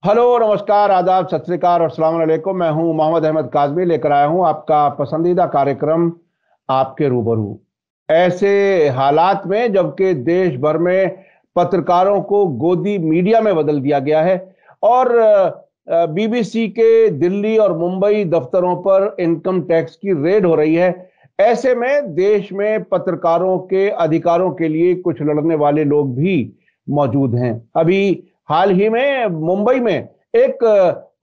Hello, नमस्कार, आदाब, सत श्री अकाल और अस्सलाम वालेकुम। मैं हूं मोहम्मद अहमद काज़मी, लेकर आया हूं आपका पसंदीदा कार्यक्रम आपके रूबरू। ऐसे हालात में जबकि देश भर में पत्रकारों को गोदी मीडिया में बदल दिया गया है और बीबीसी के दिल्ली और मुंबई दफ्तरों पर इनकम टैक्स की रेड हो रही है, ऐसे में देश में पत्रकारों के अधिकारों के लिए कुछ लड़ने वाले लोग भी मौजूद हैं। अभी हाल ही में मुंबई में एक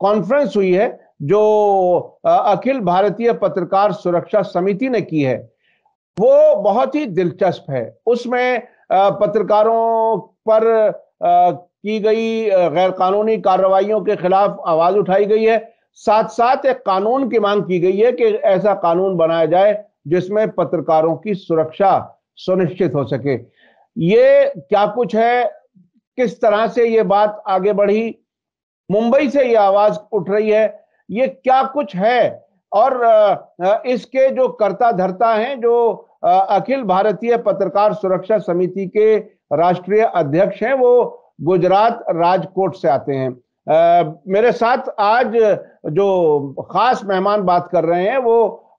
कॉन्फ्रेंस हुई है जो अखिल भारतीय पत्रकार सुरक्षा समिति ने की है। वो बहुत ही दिलचस्प है। उसमें पत्रकारों पर की गई गैर कानूनी कार्रवाइयों के खिलाफ आवाज उठाई गई है। साथ साथ एक कानून की मांग की गई है कि ऐसा कानून बनाया जाए जिसमें पत्रकारों की सुरक्षा सुनिश्चित हो सके। ये क्या कुछ है, किस तरह से ये बात आगे बढ़ी, मुंबई से ये आवाज उठ रही है, ये क्या कुछ है, और इसके जो कर्ता धर्ता हैं, जो अखिल भारतीय पत्रकार सुरक्षा समिति के राष्ट्रीय अध्यक्ष हैं, वो गुजरात राजकोट से आते हैं। मेरे साथ आज जो खास मेहमान बात कर रहे हैं वो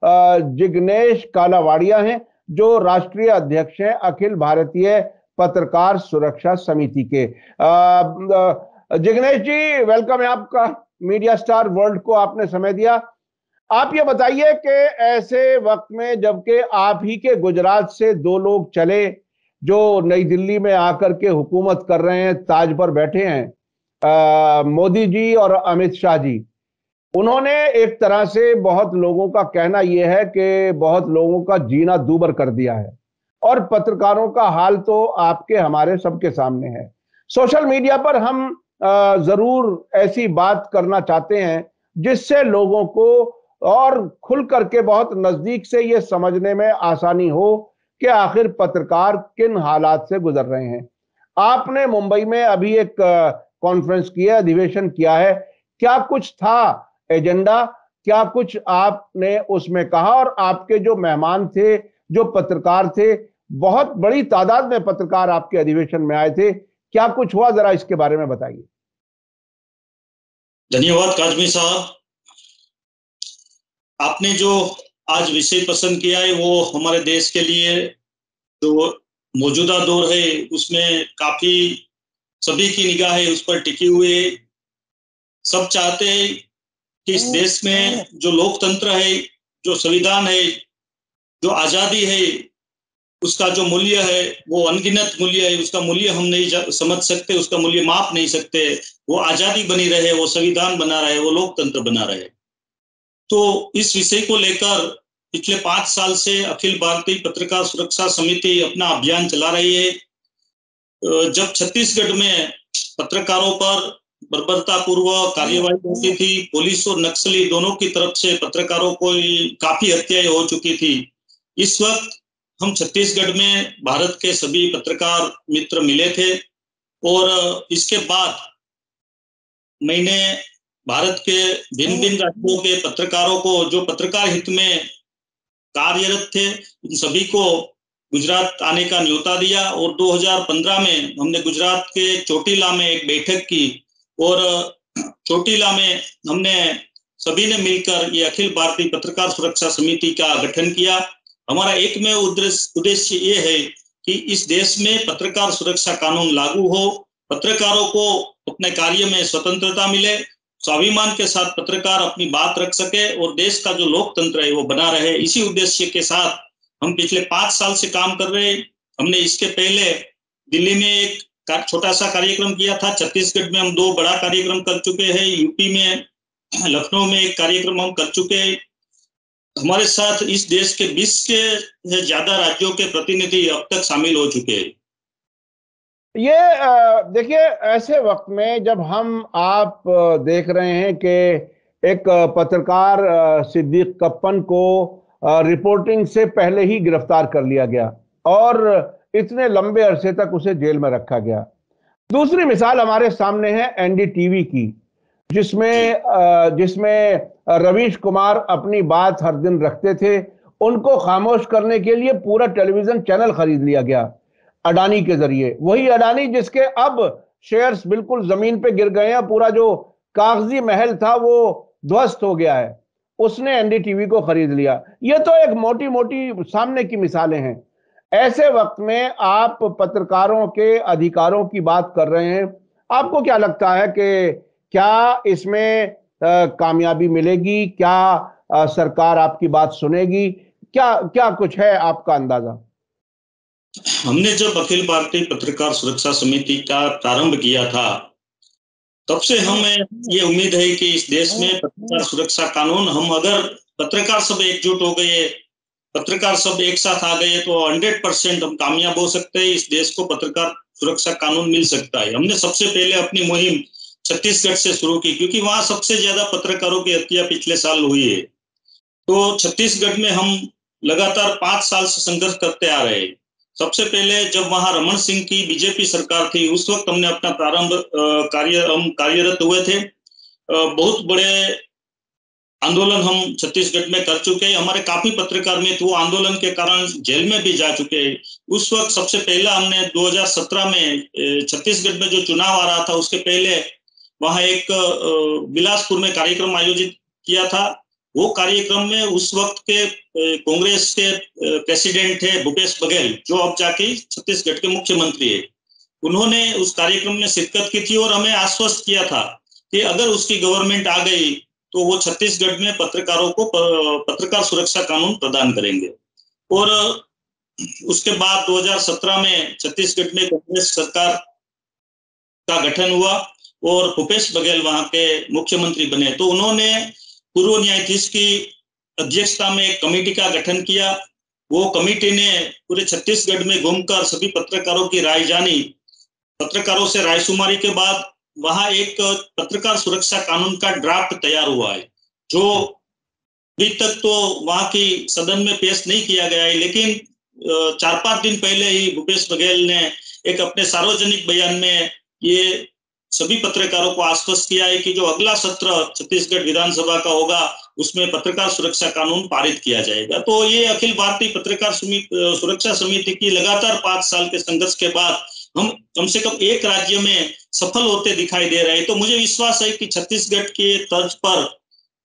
जिग्नेश कालावाड़िया हैं, जो राष्ट्रीय अध्यक्ष हैं अखिल भारतीय पत्रकार सुरक्षा समिति के। जिग्नेश जी, वेलकम है आपका। मीडिया स्टार वर्ल्ड को आपने समय दिया। आप ये बताइए कि ऐसे वक्त में जबकि आप ही के गुजरात से दो लोग चले जो नई दिल्ली में आकर के हुकूमत कर रहे हैं, ताज पर बैठे हैं, मोदी जी और अमित शाह जी, उन्होंने एक तरह से बहुत लोगों का कहना यह है कि बहुत लोगों का जीना दूभर कर दिया है और पत्रकारों का हाल तो आपके हमारे सबके सामने है। सोशल मीडिया पर हम जरूर ऐसी बात करना चाहते हैं जिससे लोगों को और खुल करके बहुत नजदीक से ये समझने में आसानी हो कि आखिर पत्रकार किन हालात से गुजर रहे हैं। आपने मुंबई में अभी एक कॉन्फ्रेंस किया, अधिवेशन किया है, क्या कुछ था एजेंडा, क्या कुछ आपने उसमें कहा, और आपके जो मेहमान थे, जो पत्रकार थे, बहुत बड़ी तादाद में पत्रकार आपके अधिवेशन में आए थे, क्या कुछ हुआ, जरा इसके बारे में बताइए। धन्यवाद काजमी साहब। आपने जो आज विषय पसंद किया है वो हमारे देश के लिए जो मौजूदा दौर है उसमें काफी सभी की निगाहें उस पर टिकी हुई है। सब चाहते हैं कि इस देश में जो लोकतंत्र है, जो संविधान है, जो आजादी है, उसका जो मूल्य है वो अनगिनत मूल्य है। उसका मूल्य हम नहीं समझ सकते, उसका मूल्य माप नहीं सकते। वो आजादी बनी रहे, वो संविधान बना रहे, वो लोकतंत्र बना रहे। तो इस विषय को लेकर पिछले 5 साल से अखिल भारतीय पत्रकार सुरक्षा समिति अपना अभियान चला रही है। जब छत्तीसगढ़ में पत्रकारों पर बर्बरतापूर्वक कार्यवाही होती थी, पुलिस और नक्सली दोनों की तरफ से पत्रकारों को काफी हत्याएं हो चुकी थी। इस वक्त हम छत्तीसगढ़ में भारत के सभी पत्रकार मित्र मिले थे और इसके बाद मैंने भारत के भिन्न भिन्न राज्यों के पत्रकारों को, जो पत्रकार हित में कार्यरत थे, इन सभी को गुजरात आने का न्योता दिया और 2015 में हमने गुजरात के चोटीला में एक बैठक की और चोटीला में हमने सभी ने मिलकर ये अखिल भारतीय पत्रकार सुरक्षा समिति का गठन किया। हमारा एकमेव उद्देश्य ये है कि इस देश में पत्रकार सुरक्षा कानून लागू हो, पत्रकारों को अपने कार्य में स्वतंत्रता मिले, स्वाभिमान के साथ पत्रकार अपनी बात रख सके और देश का जो लोकतंत्र है वो बना रहे। इसी उद्देश्य के साथ हम पिछले 5 साल से काम कर रहे हैं। हमने इसके पहले दिल्ली में एक छोटा सा कार्यक्रम किया था, छत्तीसगढ़ में हम 2 बड़ा कार्यक्रम कर चुके हैं, यूपी में लखनऊ में एक कार्यक्रम हम कर चुके हैं। हमारे साथ इस देश के 20 के ज्यादा राज्यों के प्रतिनिधि अब तक शामिल हो चुके हैं। ये देखिए, ऐसे वक्त में जब हम आप देख रहे हैं कि एक पत्रकार सिद्दीक कप्पन को रिपोर्टिंग से पहले ही गिरफ्तार कर लिया गया और इतने लंबे अरसे तक उसे जेल में रखा गया। दूसरी मिसाल हमारे सामने है एनडीटीवी की, जिसमें रवीश कुमार अपनी बात हर दिन रखते थे। उनको खामोश करने के लिए पूरा टेलीविजन चैनल खरीद लिया गया अडानी के जरिए। वही अडानी जिसके अब शेयर्स बिल्कुल जमीन पे गिर गए हैं, पूरा जो कागजी महल था वो ध्वस्त हो गया है, उसने एनडीटीवी को खरीद लिया। ये तो एक मोटी मोटी सामने की मिसालें हैं। ऐसे वक्त में आप पत्रकारों के अधिकारों की बात कर रहे हैं, आपको क्या लगता है कि क्या इसमें कामयाबी मिलेगी? क्या सरकार आपकी बात सुनेगी? क्या क्या कुछ है आपका अंदाजा? हमने जब अखिल भारतीय पत्रकार सुरक्षा समिति का प्रारंभ किया था, तब से हमें ये उम्मीद है कि इस देश में पत्रकार सुरक्षा कानून, हम अगर पत्रकार सब एकजुट हो गए, पत्रकार सब एक साथ आ गए, तो 100% हम कामयाब हो सकते हैं। इस देश को पत्रकार सुरक्षा कानून मिल सकता है। हमने सबसे पहले अपनी मुहिम छत्तीसगढ़ से शुरू की, क्योंकि वहां सबसे ज्यादा पत्रकारों की हत्या पिछले साल हुई है। तो छत्तीसगढ़ में हम लगातार 5 साल से संघर्ष करते आ रहे हैं। सबसे पहले जब वहां रमन सिंह की बीजेपी सरकार थी, उस वक्त हमने अपना प्रारंभ हम कार्यरत हुए थे। बहुत बड़े आंदोलन हम छत्तीसगढ़ में कर चुके हैं। हमारे काफी पत्रकार मित्र वो आंदोलन के कारण जेल में भी जा चुके हैं। उस वक्त सबसे पहला हमने 2017 में छत्तीसगढ़ में जो चुनाव आ रहा था, उसके पहले वहां एक बिलासपुर में कार्यक्रम आयोजित किया था। वो कार्यक्रम में उस वक्त के कांग्रेस के प्रेसिडेंट थे भूपेश बघेल, जो अब जाके छत्तीसगढ़ के मुख्यमंत्री है। उन्होंने उस कार्यक्रम में शिरकत की थी और हमें आश्वस्त किया था कि अगर उसकी गवर्नमेंट आ गई तो वो छत्तीसगढ़ में पत्रकारों को पत्रकार सुरक्षा कानून प्रदान करेंगे। और उसके बाद 2017 में छत्तीसगढ़ में कांग्रेस सरकार का गठन हुआ और भूपेश बघेल वहां के मुख्यमंत्री बने। तो उन्होंने पूर्व न्यायाधीश की अध्यक्षता में एक कमेटी का गठन किया। वो कमेटी ने पूरे छत्तीसगढ़ में घूमकर सभी पत्रकारों की राय जानी। पत्रकारों से रायशुमारी के बाद वहां एक पत्रकार सुरक्षा कानून का ड्राफ्ट तैयार हुआ है, जो अभी तक तो वहां की सदन में पेश नहीं किया गया है। लेकिन 4-5 दिन पहले ही भूपेश बघेल ने एक अपने सार्वजनिक बयान में ये सभी पत्रकारों को आश्वस्त किया है कि जो अगला सत्र छत्तीसगढ़ विधानसभा का होगा, उसमें पत्रकार सुरक्षा कानून पारित किया जाएगा। तो ये अखिल भारतीय पत्रकार सुरक्षा समिति की लगातार 5 साल के संघर्ष के बाद हम कम से कम एक राज्य में सफल होते दिखाई दे रहे हैं। तो मुझे विश्वास है कि छत्तीसगढ़ के तर्ज पर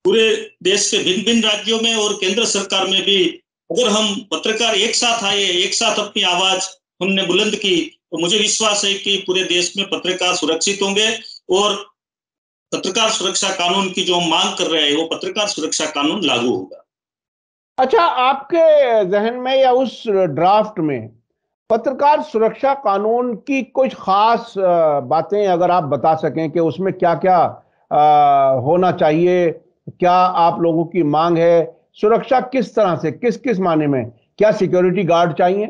पूरे देश के भिन्न भिन्न राज्यों में और केंद्र सरकार में भी अगर हम पत्रकार एक साथ आए, एक साथ अपनी आवाज हमने बुलंद की, तो मुझे विश्वास है कि पूरे देश में पत्रकार सुरक्षित होंगे और पत्रकार सुरक्षा कानून की जो हम मांग कर रहे हैं, वो पत्रकार सुरक्षा कानून लागू होगा। अच्छा, आपके जहन में या उस ड्राफ्ट में पत्रकार सुरक्षा कानून की कुछ खास बातें अगर आप बता सकें कि उसमें क्या क्या होना चाहिए, क्या आप लोगों की मांग है? सुरक्षा किस तरह से, किस किस माने में? क्या सिक्योरिटी गार्ड चाहिए?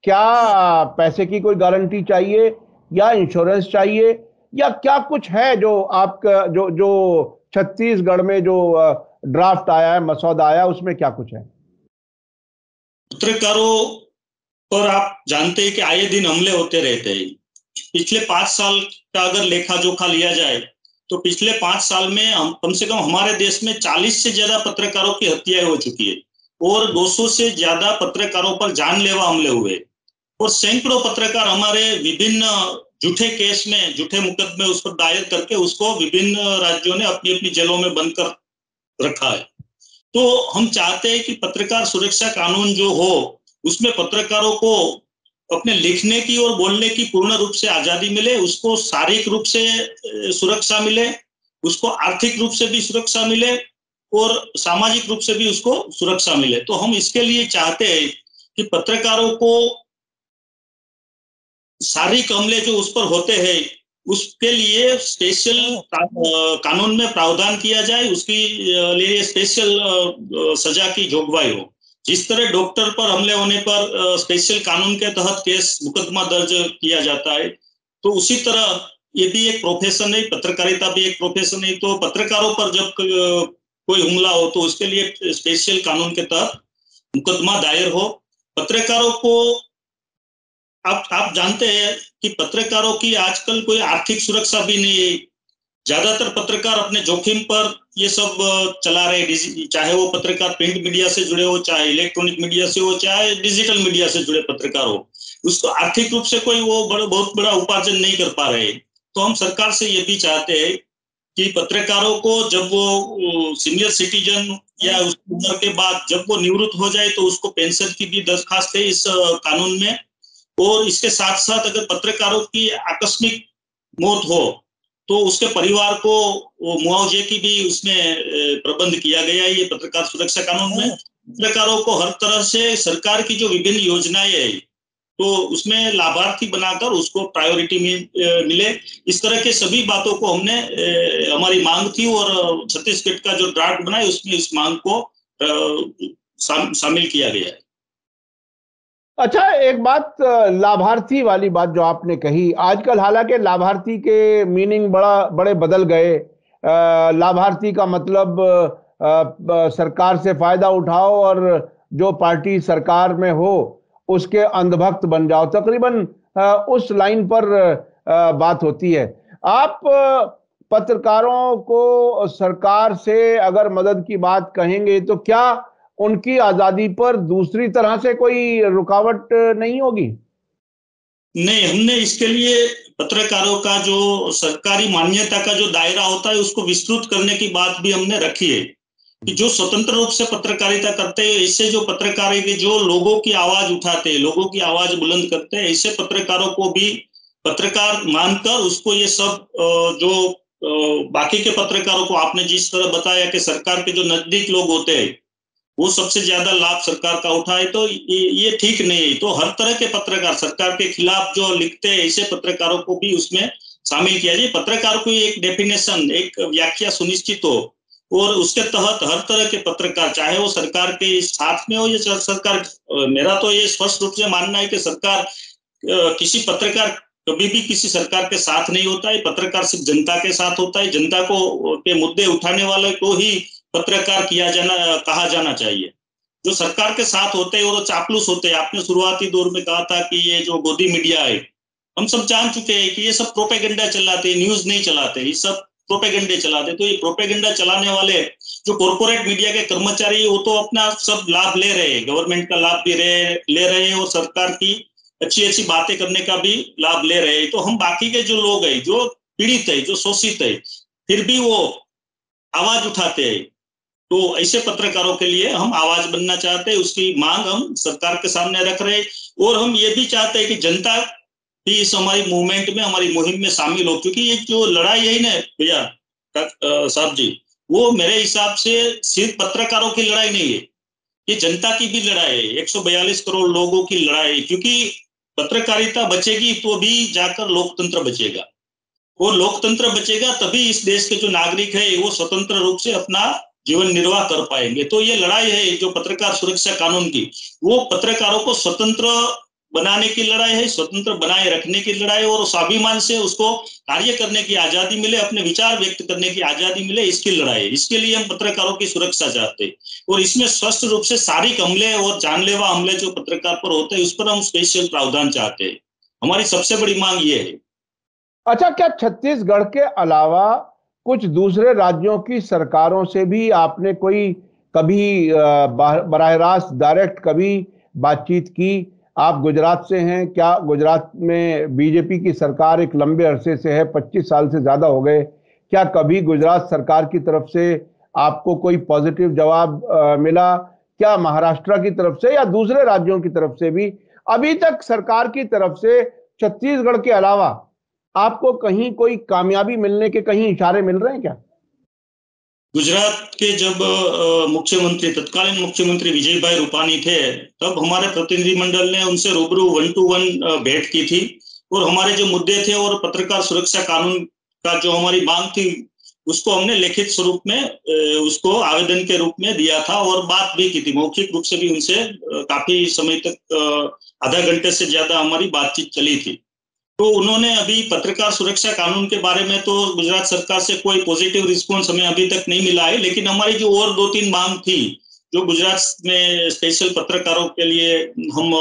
क्या पैसे की कोई गारंटी चाहिए, या इंश्योरेंस चाहिए, या क्या कुछ है जो आपका जो जो छत्तीसगढ़ में जो ड्राफ्ट आया है, मसौदा आया, उसमें क्या कुछ है? पत्रकारों पर आप जानते हैं कि आए दिन हमले होते रहते हैं। पिछले 5 साल का अगर लेखा जोखा लिया जाए, तो पिछले 5 साल में हम कम से कम हमारे देश में 40 से ज्यादा पत्रकारों की हत्याएं हो चुकी है और 200 से ज्यादा पत्रकारों पर जानलेवा हमले हुए और सैकड़ों पत्रकार हमारे विभिन्न झूठे केस में, झूठे मुकदमे उस पर दायर करके उसको विभिन्न राज्यों ने अपनी अपनी जेलों में बंद कर रखा है। तो हम चाहते हैं कि पत्रकार सुरक्षा कानून जो हो, उसमें पत्रकारों को अपने लिखने की और बोलने की पूर्ण रूप से आजादी मिले, उसको शारीरिक रूप से सुरक्षा मिले, उसको आर्थिक रूप से भी सुरक्षा मिले और सामाजिक रूप से भी उसको सुरक्षा मिले। तो हम इसके लिए चाहते हैं कि पत्रकारों को शारीरिक हमले जो उस पर होते हैं, उसके लिए स्पेशल कानून में प्रावधान किया जाए, उसकी लिए स्पेशल सजा की जोगवाई हो। जिस तरह डॉक्टर पर हमले होने पर स्पेशल कानून के तहत केस मुकदमा दर्ज किया जाता है, तो उसी तरह ये भी एक प्रोफेशन है, पत्रकारिता भी एक प्रोफेशन है। तो पत्रकारों पर जब कोई हमला हो तो उसके लिए स्पेशल कानून के तहत मुकदमा दायर हो। पत्रकारों को आप जानते हैं कि पत्रकारों की आजकल कोई आर्थिक सुरक्षा भी नहीं है। ज्यादातर पत्रकार अपने जोखिम पर ये सब चला रहे, चाहे वो पत्रकार प्रिंट मीडिया से जुड़े हो, चाहे इलेक्ट्रॉनिक मीडिया से हो, चाहे डिजिटल मीडिया से जुड़े पत्रकार हो, उसको आर्थिक रूप से कोई वो बहुत बड़ा उपार्जन नहीं कर पा रहे। तो हम सरकार से ये भी चाहते हैं कि पत्रकारों को जब वो सीनियर सिटीजन या उस उम्र के बाद जब वो निवृत्त हो जाए तो उसको पेंशन की भी दरखास्त है इस कानून में। और इसके साथ साथ अगर पत्रकारों की आकस्मिक मौत हो तो उसके परिवार को मुआवजे की भी उसमें प्रबंध किया गया है ये पत्रकार सुरक्षा कानून में। पत्रकारों को हर तरह से सरकार की जो विभिन्न योजनाएं है तो उसमें लाभार्थी बनाकर उसको प्रायोरिटी मिले, इस तरह के सभी बातों को हमने हमारी मांग थी और छत्तीसगढ़ का जो ड्राफ्ट बना है उसमें इस मांग को शामिल किया गया है। अच्छा, एक बात, लाभार्थी वाली बात जो आपने कही, आजकल हालांकि लाभार्थी के मीनिंग बड़े बदल गए। लाभार्थी का मतलब सरकार से फायदा उठाओ और जो पार्टी सरकार में हो उसके अंधभक्त बन जाओ, तकरीबन उस लाइन पर बात होती है। आप पत्रकारों को सरकार से अगर मदद की बात कहेंगे तो क्या उनकी आजादी पर दूसरी तरह से कोई रुकावट नहीं होगी? नहीं, हमने इसके लिए पत्रकारों का जो सरकारी मान्यता का जो दायरा होता है उसको विस्तृत करने की बात भी हमने रखी है कि जो स्वतंत्र रूप से पत्रकारिता करते हैं, इससे जो पत्रकार है जो लोगों की आवाज उठाते हैं, लोगों की आवाज बुलंद करते हैं, ऐसे पत्रकारों को भी पत्रकार मानकर उसको ये सब जो बाकी के पत्रकारों को आपने जिस तरह बताया कि सरकार के जो नजदीक लोग होते हैं वो सबसे ज्यादा लाभ सरकार का उठाए, तो ये ठीक नहीं है। तो हर तरह के पत्रकार सरकार के खिलाफ जो लिखते हैं ऐसे पत्रकारों को भी उसमें शामिल किया जाए। पत्रकार को एक डेफिनेशन, एक व्याख्या सुनिश्चित हो और उसके तहत हर तरह के पत्रकार, चाहे वो सरकार के साथ में हो या सरकार, मेरा तो ये स्पष्ट रूप से मानना है कि सरकार किसी पत्रकार कभी भी किसी सरकार के साथ नहीं होता है। पत्रकार सिर्फ जनता के साथ होता है। जनता को के मुद्दे उठाने वाले को ही पत्रकार कहा जाना चाहिए। जो सरकार के साथ होते हैं और चापलूस होते हैं, आपने शुरुआती दौर में कहा था कि ये जो गोदी मीडिया है, हम सब जान चुके हैं कि ये सब प्रोपेगेंडा चलाते हैं, न्यूज नहीं चलाते, ये सब प्रोपेगेंडे चलाते। तो ये प्रोपेगेंडा चलाने वाले जो कॉर्पोरेट मीडिया के कर्मचारी वो तो अपना सब लाभ ले रहे हैं, गवर्नमेंट का लाभ भी ले रहे हैं और सरकार की अच्छी अच्छी बातें करने का भी लाभ ले रहे हैं। तो हम बाकी के जो लोग हैं, जो पीड़ित है, जो शोषित है, फिर भी वो आवाज उठाते हैं, तो ऐसे पत्रकारों के लिए हम आवाज बनना चाहते हैं। उसकी मांग हम सरकार के सामने रख रहे हैं और हम ये भी चाहते हैं कि जनता भी इस हमारी मूवमेंट में, हमारी मुहिम में शामिल हो, क्योंकि ये जो लड़ाई है ना भैया साहब जी, वो मेरे हिसाब से सिर्फ पत्रकारों की लड़ाई नहीं है, ये जनता की भी लड़ाई है, 142 करोड़ लोगों की लड़ाई है। क्योंकि पत्रकारिता बचेगी तो भी जाकर लोकतंत्र बचेगा और लोकतंत्र बचेगा तभी इस देश के जो नागरिक है वो स्वतंत्र रूप से अपना जीवन निर्वाह कर पाएंगे। तो ये लड़ाई है जो पत्रकार सुरक्षा कानून की, वो पत्रकारों को स्वतंत्र बनाने की लड़ाई है, स्वतंत्र बनाए रखने की लड़ाई और स्वाभिमान से उसको कार्य करने की आजादी मिले, अपने विचार व्यक्त करने की आजादी मिले, इसकी लड़ाई है। इसके लिए हम पत्रकारों की सुरक्षा चाहते हैं और इसमें स्पष्ट रूप से शारीरिक हमले और जानलेवा हमले जो पत्रकार पर होते हैं उस पर हम स्पेशल प्रावधान चाहते हैं। हमारी सबसे बड़ी मांग ये है। अच्छा, क्या छत्तीसगढ़ के अलावा कुछ दूसरे राज्यों की सरकारों से भी आपने कोई कभी बराह रास्त डायरेक्ट कभी बातचीत की? आप गुजरात से हैं, क्या गुजरात में बीजेपी की सरकार एक लंबे अरसे से है, 25 साल से ज्यादा हो गए, क्या कभी गुजरात सरकार की तरफ से आपको कोई पॉजिटिव जवाब मिला? क्या महाराष्ट्र की तरफ से या दूसरे राज्यों की तरफ से भी अभी तक सरकार की तरफ से छत्तीसगढ़ के अलावा आपको कहीं कोई कामयाबी मिलने के कहीं इशारे मिल रहे हैं क्या? गुजरात के जब मुख्यमंत्री, तत्कालीन मुख्यमंत्री विजय भाई रूपानी थे, तब हमारे प्रतिनिधिमंडल ने उनसे रूबरू 1-to-1 भेंट की थी और हमारे जो मुद्दे थे और पत्रकार सुरक्षा कानून का जो हमारी मांग थी उसको हमने लिखित स्वरूप में उसको आवेदन के रूप में दिया था और बात भी की थी, मौखिक रूप से भी उनसे काफी समय तक आधा घंटे से ज्यादा हमारी बातचीत चली थी। तो उन्होंने अभी पत्रकार सुरक्षा कानून के बारे में तो गुजरात सरकार से कोई पॉजिटिव रिस्पांस हमें अभी तक नहीं मिला है, लेकिन हमारी जो और 2-3 मांग थी जो गुजरात में स्पेशल पत्रकारों के लिए हम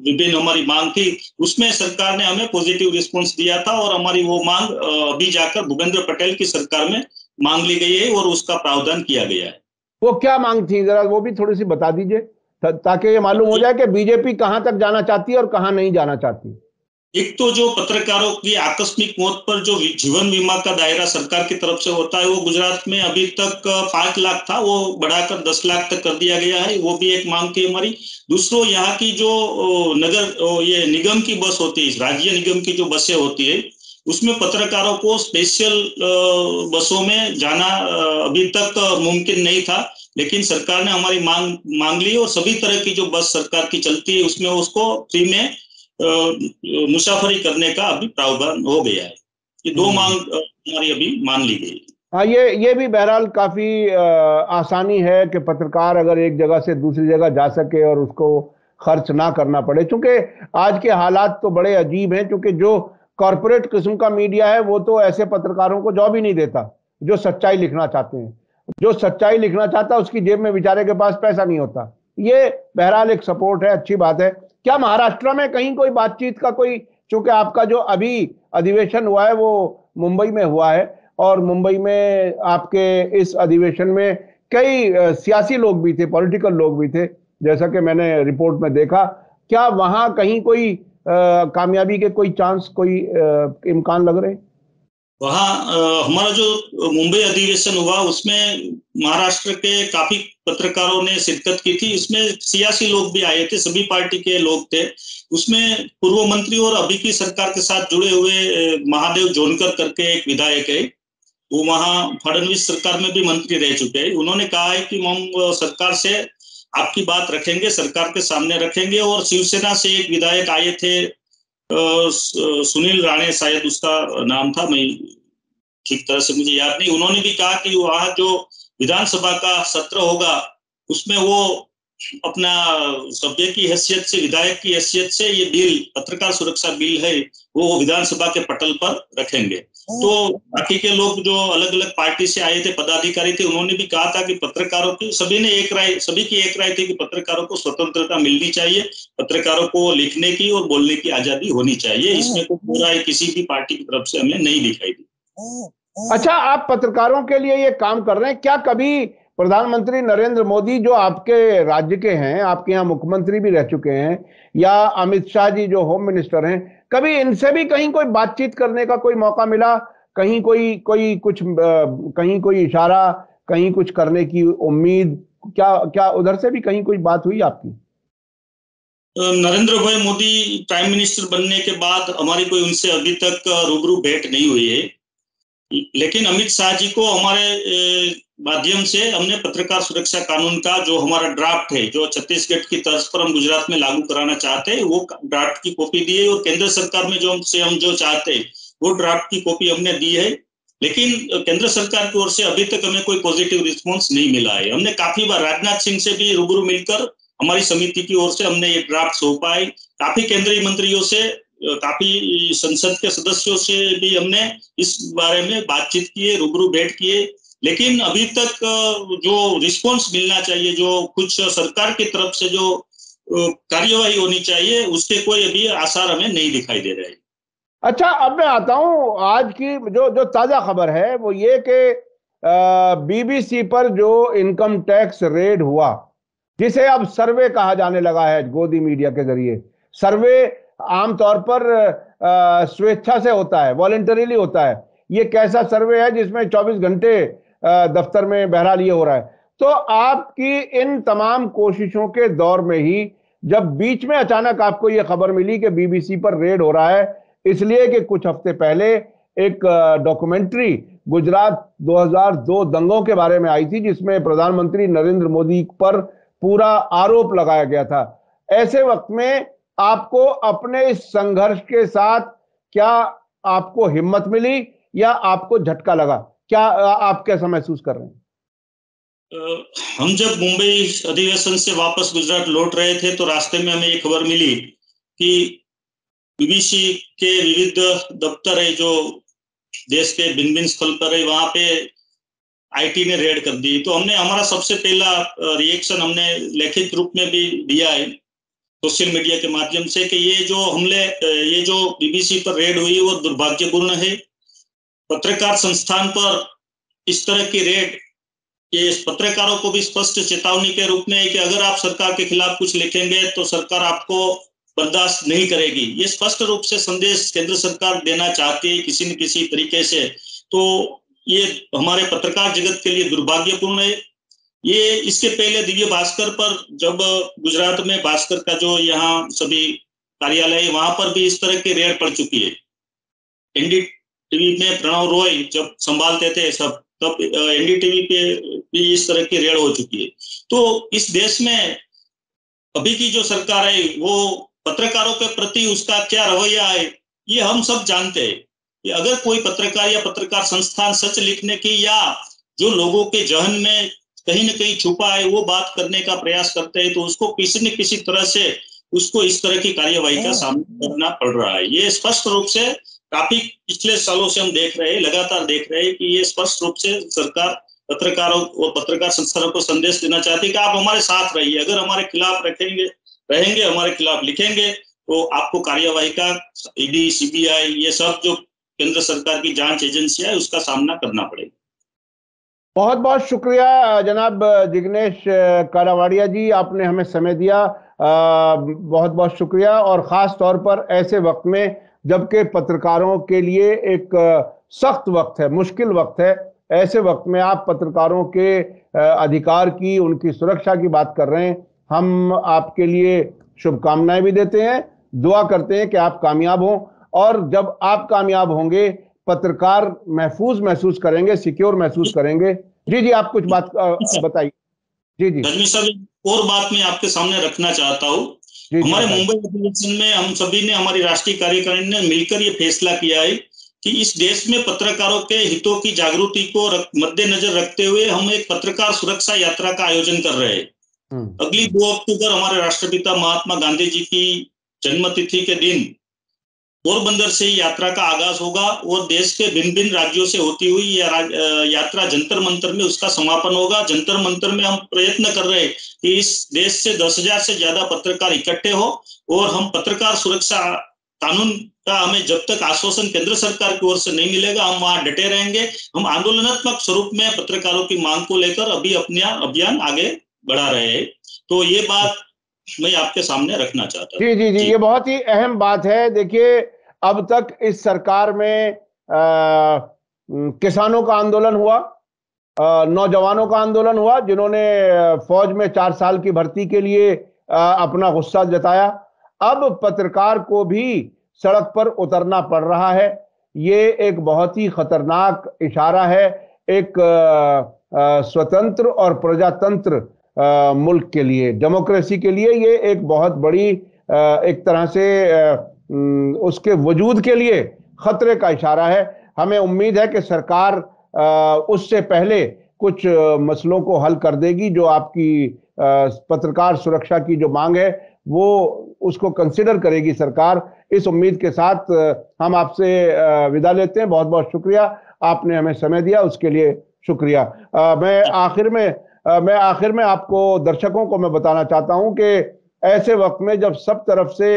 विभिन्न हमारी मांग थी, उसमें सरकार ने हमें पॉजिटिव रिस्पांस दिया था और हमारी वो मांग अभी जाकर भूपेंद्र पटेल की सरकार में मांग ली गई है और उसका प्रावधान किया गया है। वो क्या मांग थी, जरा वो भी थोड़ी सी बता दीजिए ताकि ये मालूम हो जाए कि बीजेपी कहां तक जाना चाहती है और कहां नहीं जाना चाहती। एक तो जो पत्रकारों की आकस्मिक मौत पर जो जीवन बीमा का दायरा सरकार की तरफ से होता है, वो गुजरात में अभी तक 5 लाख था, वो बढ़ाकर 10 लाख तक कर दिया गया है। वो भी एक मांग थी हमारी। दूसरों, यहाँ की जो ये निगम की बस होती है, राज्य निगम की जो बसें होती है, उसमें पत्रकारों को स्पेशल बसों में जाना अभी तक मुमकिन नहीं था। लेकिन सरकार ने हमारी मांग ली और सभी तरह की जो बस सरकार की चलती है उसमें उसको फ्री में मुसाफरी करने का अभी प्रावधान हो गया है। ये दो मांग हमारी अभी मान ली गई। हाँ, ये भी बहरहाल काफी आसानी है कि पत्रकार अगर एक जगह से दूसरी जगह जा सके और उसको खर्च ना करना पड़े, क्योंकि आज के हालात तो बड़े अजीब हैं। क्योंकि जो कॉरपोरेट किस्म का मीडिया है वो तो ऐसे पत्रकारों को जॉब ही नहीं देता जो सच्चाई लिखना चाहते हैं। जो सच्चाई लिखना चाहता है उसकी जेब में बेचारे के पास पैसा नहीं होता। ये बहरहाल एक सपोर्ट है, अच्छी बात है। क्या महाराष्ट्र में कहीं कोई बातचीत का कोई, चूंकि आपका जो अभी अधिवेशन हुआ है वो मुंबई में हुआ है और मुंबई में आपके इस अधिवेशन में कई सियासी लोग भी थे, पॉलिटिकल लोग भी थे, जैसा कि मैंने रिपोर्ट में देखा। क्या वहां कहीं कोई कामयाबी के कोई चांस, कोई इम्कान लग रहे? वहाँ हमारा जो मुंबई अधिवेशन हुआ उसमें महाराष्ट्र के काफी पत्रकारों ने शिरकत की थी। इसमें सियासी लोग भी आए थे, सभी पार्टी के लोग थे। उसमें पूर्व मंत्री और अभी की सरकार के साथ जुड़े हुए महादेव जोनकर करके एक विधायक है, वो वहाँ फडणवीस सरकार में भी मंत्री रह चुके हैं। उन्होंने कहा है कि हम सरकार से आपकी बात रखेंगे, सरकार के सामने रखेंगे। और शिवसेना से एक विधायक आए थे, सुनील राणे शायद उसका नाम था, मैं ठीक तरह से मुझे याद नहीं। उन्होंने भी कहा कि वहां जो विधानसभा का सत्र होगा उसमें वो अपना सभ्य की हैसियत से, विधायक की हैसियत से ये बिल, पत्रकार सुरक्षा बिल है, वो विधानसभा के पटल पर रखेंगे। तो बाकी के लोग जो अलग अलग पार्टी से आए थे, पदाधिकारी थे, उन्होंने भी कहा था कि पत्रकारों की, सभी की एक राय थी कि पत्रकारों को स्वतंत्रता मिलनी चाहिए, पत्रकारों को लिखने की और बोलने की आजादी होनी चाहिए। इसमें कोई पूरा किसी भी पार्टी की तरफ से हमें नहीं दिखाई दी। अच्छा, आप पत्रकारों के लिए ये काम कर रहे हैं, क्या कभी प्रधानमंत्री नरेंद्र मोदी जो आपके राज्य के हैं, आपके यहाँ मुख्यमंत्री भी रह चुके हैं, या अमित शाह जी जो होम मिनिस्टर हैं, कभी इनसे भी कहीं कोई बातचीत करने का कोई मौका मिला? कहीं कोई कोई कुछ कहीं कोई इशारा, कहीं कुछ करने की उम्मीद, क्या क्या उधर से भी कहीं कोई बात हुई आपकी? नरेंद्र भाई मोदी प्राइम मिनिस्टर बनने के बाद हमारी कोई उनसे अभी तक रूबरू भेंट नहीं हुई है। लेकिन अमित शाह जी को हमारे माध्यम से हमने पत्रकार सुरक्षा कानून का जो हमारा ड्राफ्ट है, जो छत्तीसगढ़ की तर्ज पर हम गुजरात में लागू कराना चाहते हैं, वो ड्राफ्ट की कॉपी दी है। और केंद्र सरकार में जो हम जो चाहते हैं वो ड्राफ्ट की कॉपी हमने दी है। लेकिन केंद्र सरकार की ओर से अभी तक हमें कोई पॉजिटिव रिस्पॉन्स नहीं मिला है। हमने काफी बार राजनाथ सिंह से भी रूबरू मिलकर हमारी समिति की ओर से हमने ये ड्राफ्ट सौंपा है। काफी केंद्रीय मंत्रियों से, काफी संसद के सदस्यों से भी हमने इस बारे में बातचीत की है, रूबरू भेंट की है। लेकिन अभी तक जो रिस्पॉन्स मिलना चाहिए, जो कुछ सरकार की तरफ से जो कार्यवाही होनी चाहिए, उसके कोई अभी आसार हमें नहीं दिखाई दे रहे हैं। अच्छा, अब मैं आता हूं, आज की जो जो ताजा खबर है वो ये कि बीबीसी पर जो इनकम टैक्स रेड हुआ, जिसे अब सर्वे कहा जाने लगा है गोदी मीडिया के जरिए। सर्वे आमतौर पर स्वेच्छा से होता है, वॉलंटरीली होता है। ये कैसा सर्वे है जिसमें 24 घंटे दफ्तर में बहरहाल ये हो रहा है? तो आपकी इन तमाम कोशिशों के दौर में ही जब बीच में अचानक आपको यह खबर मिली कि बीबीसी पर रेड हो रहा है, इसलिए कि कुछ हफ्ते पहले एक डॉक्यूमेंट्री गुजरात 2002 दंगों के बारे में आई थी, जिसमें प्रधानमंत्री नरेंद्र मोदी पर पूरा आरोप लगाया गया था। ऐसे वक्त में आपको अपने इस संघर्ष के साथ क्या आपको हिम्मत मिली या आपको झटका लगा? क्या आप कैसा महसूस कर रहे हैं? हम जब मुंबई अधिवेशन से वापस गुजरात लौट रहे थे तो रास्ते में हमें ये खबर मिली कि बीबीसी के विविध दफ्तर है जो देश के भिन्न भिन्न स्थल पर है, वहां पे आईटी ने रेड कर दी। तो हमने, हमारा सबसे पहला रिएक्शन हमने लिखित रूप में भी दिया है सोशल मीडिया के माध्यम से कि ये जो बीबीसी पर रेड हुई वो दुर्भाग्यपूर्ण है। पत्रकार संस्थान पर इस तरह की रेड, ये पत्रकारों को भी स्पष्ट चेतावनी के रूप में है कि अगर आप सरकार के खिलाफ कुछ लिखेंगे तो सरकार आपको बर्दाश्त नहीं करेगी। ये स्पष्ट रूप से संदेश केंद्र सरकार देना चाहती है किसी न किसी तरीके से। तो ये हमारे पत्रकार जगत के लिए दुर्भाग्यपूर्ण है। ये इसके पहले दिव्य भास्कर पर, जब गुजरात में भास्कर का जो यहाँ सभी कार्यालय है, वहां पर भी इस तरह की रेड पड़ चुकी है। एनडीटीवी में प्रणव रॉय जब संभालते थे सब, तब एनडीटीवी पे भी इस तरह की रेड हो चुकी है। तो इस देश में अभी की जो सरकार है वो पत्रकारों के प्रति उसका क्या रवैया है ये हम सब जानते हैं। कि अगर कोई पत्रकार या पत्रकार संस्थान सच लिखने की या जो लोगों के जहन में कहीं न कहीं छुपा है वो बात करने का प्रयास करते हैं, तो उसको किसी न किसी तरह से उसको इस तरह की कार्यवाही का सामना करना पड़ रहा है। ये स्पष्ट रूप से काफी पिछले सालों से हम देख रहे हैं, लगातार देख रहे हैं कि ये स्पष्ट रूप से सरकार पत्रकारों और पत्रकार संस्थानों को संदेश देना चाहती है कि आप हमारे साथ रहिए, अगर हमारे खिलाफ रहेंगे, हमारे खिलाफ लिखेंगे, तो आपको कार्यवाही का ईडी, सीबीआई, ये सब जो केंद्र सरकार की जांच एजेंसियां है उसका सामना करना पड़ेगा। बहुत बहुत शुक्रिया जनाब जिग्नेश कारावाड़िया जी, आपने हमें समय दिया। बहुत बहुत शुक्रिया। और ख़ास तौर पर ऐसे वक्त में जबकि पत्रकारों के लिए एक सख्त वक्त है, मुश्किल वक्त है, ऐसे वक्त में आप पत्रकारों के अधिकार की, उनकी सुरक्षा की बात कर रहे हैं। हम आपके लिए शुभकामनाएं भी देते हैं, दुआ करते हैं कि आप कामयाब हों, और जब आप कामयाब होंगे पत्रकार महफूज महसूस करेंगे, सिक्योर महसूस करेंगे। जी जी, आप कुछ बात बताइए। जी जी रजनी साहब, और बात मैं आपके सामने रखना चाहता हूँ। हमारे मुंबई अधिवेशन में हम सभी ने, हमारी राष्ट्रीय कार्यकारिणी ने मिलकर ये फैसला किया है कि इस देश में पत्रकारों के हितों की जागृति को मद्देनजर रखते हुए हम एक पत्रकार सुरक्षा यात्रा का आयोजन कर रहे हैं। अगली 2 अक्टूबर हमारे राष्ट्रपिता महात्मा गांधी जी की जन्मतिथि के दिन पोरबंदर से यात्रा का आगाज होगा और देश के भिन्न भिन्न राज्यों से होती हुई यात्रा जंतर मंतर में उसका समापन होगा। जंतर मंतर में हम प्रयत्न कर रहे हैं कि इस देश से 10,000 से ज्यादा पत्रकार इकट्ठे हो और हम पत्रकार सुरक्षा कानून का हमें जब तक आश्वासन केंद्र सरकार की ओर से नहीं मिलेगा, हम वहां डटे रहेंगे। हम आंदोलनात्मक स्वरूप में पत्रकारों की मांग को लेकर अभी अपना अभियान आगे बढ़ा रहे हैं। तो ये बात मैं आपके सामने रखना चाहता हूँ। जी जी जी, ये बहुत ही अहम बात है। देखिए, अब तक इस सरकार में किसानों का आंदोलन हुआ, नौजवानों का आंदोलन हुआ जिन्होंने फौज में 4 साल की भर्ती के लिए अपना गुस्सा जताया। अब पत्रकार को भी सड़क पर उतरना पड़ रहा है। ये एक बहुत ही खतरनाक इशारा है एक स्वतंत्र और प्रजातंत्र मुल्क के लिए, डेमोक्रेसी के लिए। ये एक बहुत बड़ी एक तरह से उसके वजूद के लिए खतरे का इशारा है। हमें उम्मीद है कि सरकार उससे पहले कुछ मसलों को हल कर देगी। जो आपकी पत्रकार सुरक्षा की जो मांग है वो उसको कंसिडर करेगी सरकार। इस उम्मीद के साथ हम आपसे विदा लेते हैं। बहुत बहुत शुक्रिया, आपने हमें समय दिया, उसके लिए शुक्रिया। मैं आखिर में आपको, दर्शकों को मैं बताना चाहता हूं कि ऐसे वक्त में जब सब तरफ से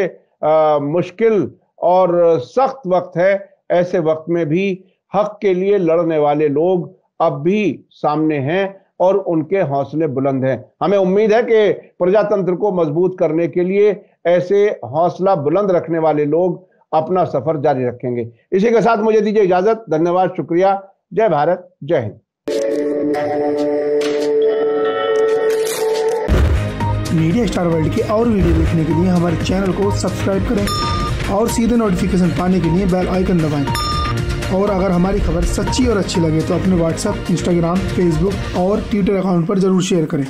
मुश्किल और सख्त वक्त है, ऐसे वक्त में भी हक के लिए लड़ने वाले लोग अब भी सामने हैं और उनके हौसले बुलंद हैं। हमें उम्मीद है कि प्रजातंत्र को मजबूत करने के लिए ऐसे हौसला बुलंद रखने वाले लोग अपना सफर जारी रखेंगे। इसी के साथ मुझे दीजिए इजाजत। धन्यवाद, शुक्रिया। जय भारत, जय हिंद। मीडिया स्टार वर्ल्ड के और वीडियो देखने के लिए हमारे चैनल को सब्सक्राइब करें और सीधे नोटिफिकेशन पाने के लिए बेल आइकन दबाएं। और अगर हमारी खबर सच्ची और अच्छी लगे तो अपने व्हाट्सएप, इंस्टाग्राम, फेसबुक और ट्विटर अकाउंट पर जरूर शेयर करें।